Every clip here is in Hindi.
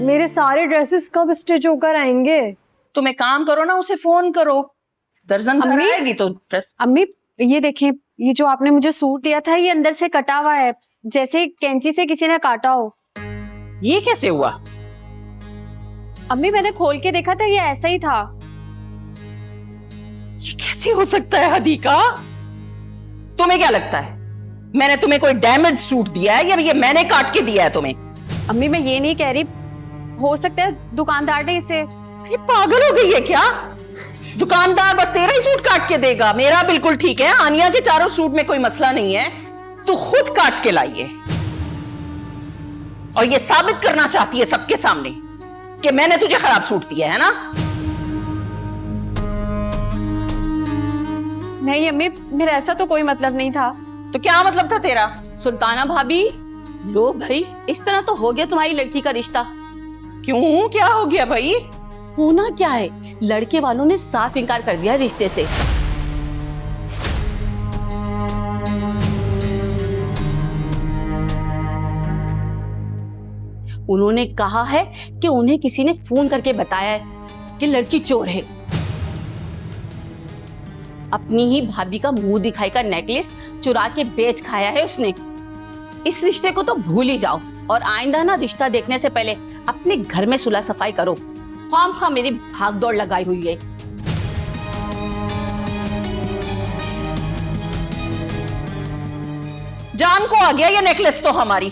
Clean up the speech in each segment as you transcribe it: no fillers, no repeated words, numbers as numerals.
मेरे सारे ड्रेसेस कब स्टिच होकर आएंगे? तुम एक काम करो ना, उसे फोन करो, दर्जन भर आएगी तो ड्रेस। अम्मी ये देखें, ये जो आपने मुझे सूट दिया था ये अंदर से कटा हुआ है, जैसे कैंची से किसी ने काटा हो। ये कैसे हुआ? अम्मी मैंने खोल के देखा था, ये ऐसा ही था। ये कैसे हो सकता है हदीका? तुम्हें क्या लगता है मैंने तुम्हें कोई डैमेज सूट दिया है या ये मैंने काट के दिया है तुम्हें? अम्मी मैं ये नहीं कह रही, हो सकता है दुकानदार ने इसे। ये पागल हो गई है क्या? दुकानदार बस तेरा ही सूट काट के देगा, मेरा बिल्कुल ठीक है। आनिया के चारों सूट में कोई मसला नहीं है, तू खुद काट के लाई है और ये साबित करना चाहती है सबके सामने कि मैंने तुझे खराब सूट दिया है ना? नहीं अम्मी, मेरा ऐसा तो कोई मतलब नहीं था। तो क्या मतलब था तेरा? सुल्ताना भाभी, लो भाई, इस तरह तो हो गया तुम्हारी लड़की का रिश्ता। क्यों, क्या हो गया भाई? होना क्या है, लड़के वालों ने साफ इनकार कर दिया रिश्ते से। उन्होंने कहा है कि उन्हें किसी ने फोन करके बताया है कि लड़की चोर है। अपनी ही भाभी का मुंह दिखाई का नेकलेस चुरा के बेच खाया है उसने। इस रिश्ते को तो भूल ही जाओ और आइंदा ना रिश्ता देखने से पहले अपने घर में सुलह सफाई करो। खामखा मेरी भागदौड़ लगाई हुई है। जान को आ गया ये नेकलेस तो हमारी।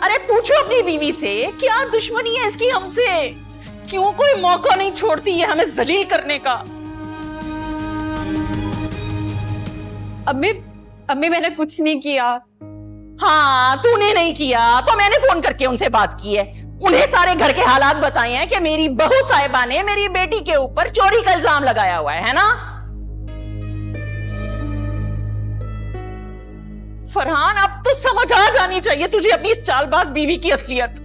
अरे पूछो अपनी बीवी से क्या दुश्मनी है इसकी हमसे, क्यों कोई मौका नहीं छोड़ती है हमें जलील करने का। अम्मी मैंने कुछ नहीं किया। हाँ तूने नहीं किया तो मैंने फोन करके उनसे बात की है, उन्हें सारे घर के हालात बताए हैं कि मेरी बहू साहिबा ने मेरी बेटी के ऊपर चोरी का इल्जाम लगाया हुआ है ना? फरहान अब तो समझ आ जानी चाहिए तुझे अपनी इस चालबाज बीवी की असलियत।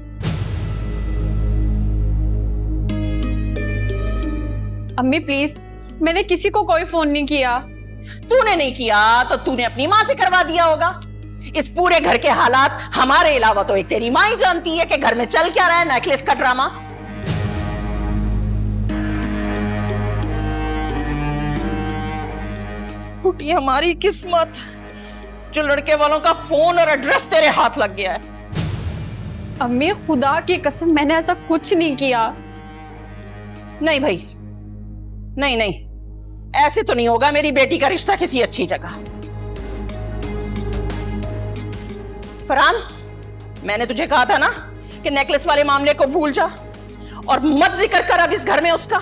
अम्मी प्लीज, मैंने किसी को कोई फोन नहीं किया। तूने नहीं किया तो तूने अपनी मां से करवा दिया होगा। इस पूरे घर के हालात हमारे अलावा तो एक तेरी मां ही जानती है कि घर में चल क्या रहा है। नेकलेस का ड्रामा। फूटी हमारी किस्मत जो लड़के वालों का फोन और एड्रेस तेरे हाथ लग गया है। अम्मी खुदा की कसम मैंने ऐसा कुछ नहीं किया। नहीं भाई, नहीं नहीं, ऐसे तो नहीं होगा मेरी बेटी का रिश्ता किसी अच्छी जगह। फरहान, मैंने तुझे कहा था ना कि नेकलेस वाले मामले को भूल जा और मत जिक्र कर अब इस घर में उसका।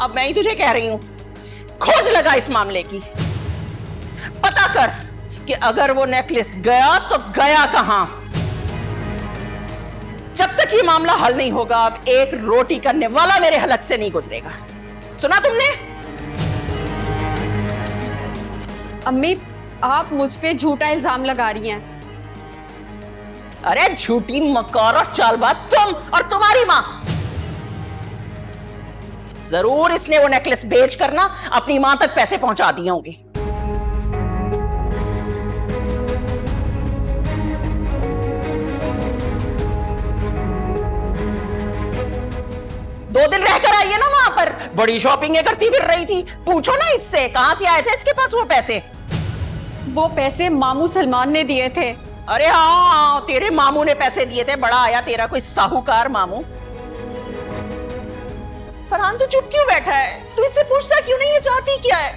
अब मैं ही तुझे कह रही हूं, खोज लगा इस मामले की, पता कर कि अगर वो नेकलेस गया तो गया कहां। जब तक ये मामला हल नहीं होगा अब एक रोटी करने वाला मेरे हलक से नहीं गुजरेगा। सुना तुमने? अम्मी आप मुझ पे झूठा इल्जाम लगा रही हैं। अरे झूठी मक्कार और चालबाज तुम और तुम्हारी मां। जरूर इसने वो नेकलेस बेच कर ना अपनी मां तक पैसे पहुंचा दिए होंगे। दो दिन रहकर आई है ना वहां पर, बड़ी शॉपिंग करती फिर रही थी। पूछो ना इससे कहां से आए थे इसके पास वो पैसे। वो पैसे मामू सलमान ने दिए थे। अरे हाँ, तेरे मामू ने पैसे दिए थे। बड़ा आया तेरा कोई साहूकार मामू। फरहान तू चुप क्यों बैठा है? तू इससे पूछता क्यों नहीं? ये चाहती क्या है?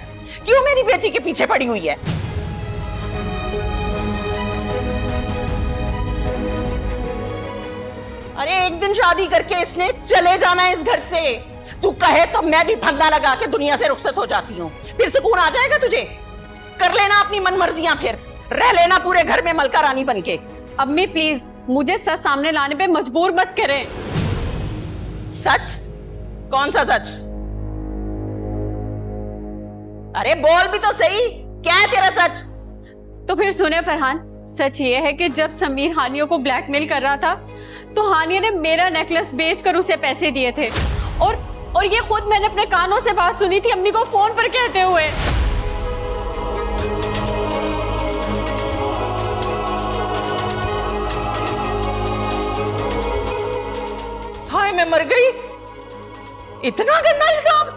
क्यों मेरी बेटी के पीछे पड़ी हुई है? अरे एक दिन शादी करके इसने चले जाना है इस घर से। तू कहे तो मैं भी फंदा लगा के दुनिया से रुखसत हो जाती हूँ, फिर सुकून आ जाएगा तुझे। कर लेना अपनी मन मर्जियां, फिर रह लेना पूरे घर में मलका रानी बनके। अम्मी प्लीज मुझे सच सामने लाने पे मजबूर मत करें। सच? कौन सा सच? अरे बोल भी तो सही, क्या है तेरा सच? तो फिर सुने फरहान, सच ये है कि जब समीर हानिया को ब्लैकमेल कर रहा था तो हानिया ने मेरा नेकलेस बेचकर उसे पैसे दिए थे। और ये खुद मैंने अपने कानों से बात सुनी थी अम्मी को फोन पर कहते हुए। हाय मैं मर गई। इतना गंदा इल्जाम।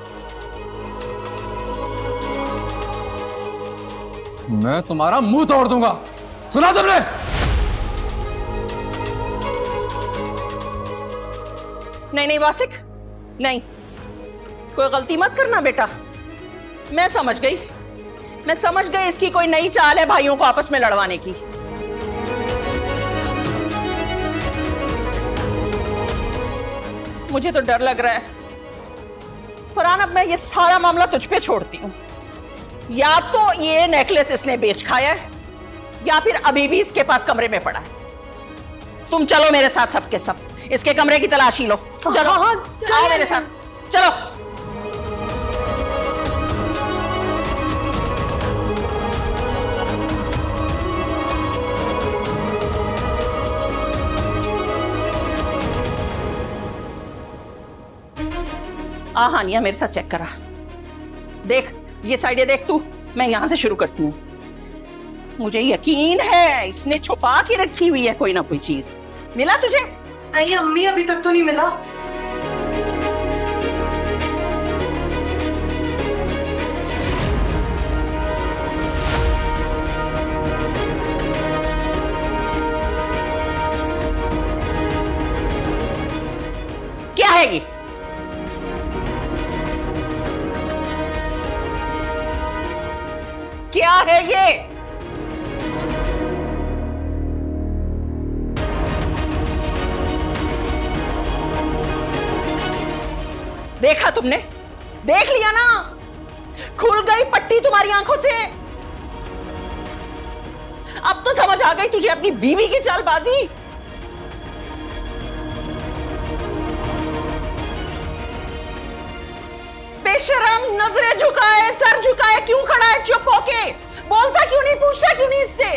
मैं तुम्हारा मुंह तोड़ दूंगा। सुना तुमने? नहीं नहीं वासिक, नहीं, कोई गलती मत करना बेटा। मैं समझ गई इसकी कोई नई चाल है भाइयों को आपस में लड़वाने की। मुझे तो डर लग रहा है फरहान, अब मैं ये सारा मामला तुझ पे छोड़ती हूं। या तो ये नेकलेस इसने बेच खाया है या फिर अभी भी इसके पास कमरे में पड़ा है। तुम चलो मेरे साथ, सबके सब इसके कमरे की तलाशी लो। चलो आओ मेरे साथ, चलो। हानिया मेरे साथ चेक करा। देख ये साइड देख तू, मैं यहां से शुरू करती हूं। मुझे यकीन है इसने छुपा के रखी हुई है कोई ना कोई चीज। मिला तुझे? नहीं अम्मी, अभी तक तो नहीं मिला। क्या है ये? क्या है ये? देखा तुमने? देख लिया ना? खुल गई पट्टी तुम्हारी आंखों से। अब तो समझ आ गई तुझे अपनी बीवी की चालबाजी। बेशरम, नजरें झुकाए, सर झुकाए क्यों खड़ा है चुप होके? बोलता क्यों नहीं, पूछता क्यों नहीं इससे?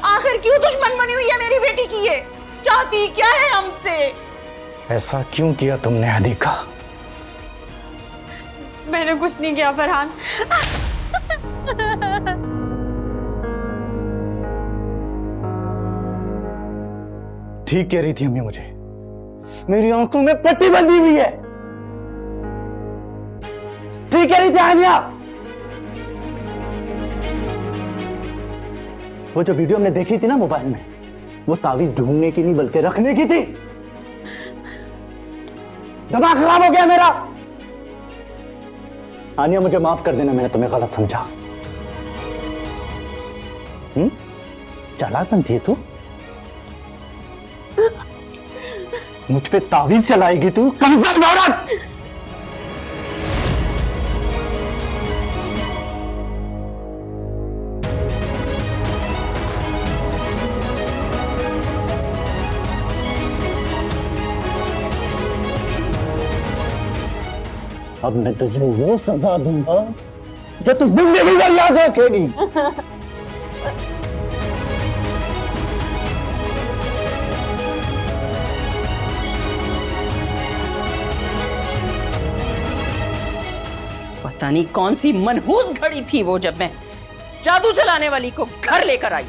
आखिर क्यों दुश्मन बनी हुई है मेरी बेटी की? ये चाहती क्या है हमसे? ऐसा क्यों किया तुमने अधिका? मैंने कुछ नहीं किया फरहान। ठीक कह रही थी अम्मी, मुझे मेरी आंखों में पट्टी बंधी हुई है। ठीक कह रही थी हानिया। वो जो वीडियो हमने देखी थी ना मोबाइल में, वो तावीज ढूंढने की नहीं बल्कि रखने की थी। दिमाग खराब हो गया मेरा। हानिया मुझे माफ कर देना, मैंने तुम्हें गलत समझा। चालाक बनती है तू। मुझ पे तावीज चलाएगी तू, कमजोर औरत। अब मैं तुझे वो सजा दूंगा जो तू जिंदगी भर याद रखेगी। पता नहीं कौन सी मनहूस घड़ी थी वो, जब मैं जादू चलाने वाली को घर लेकर आई।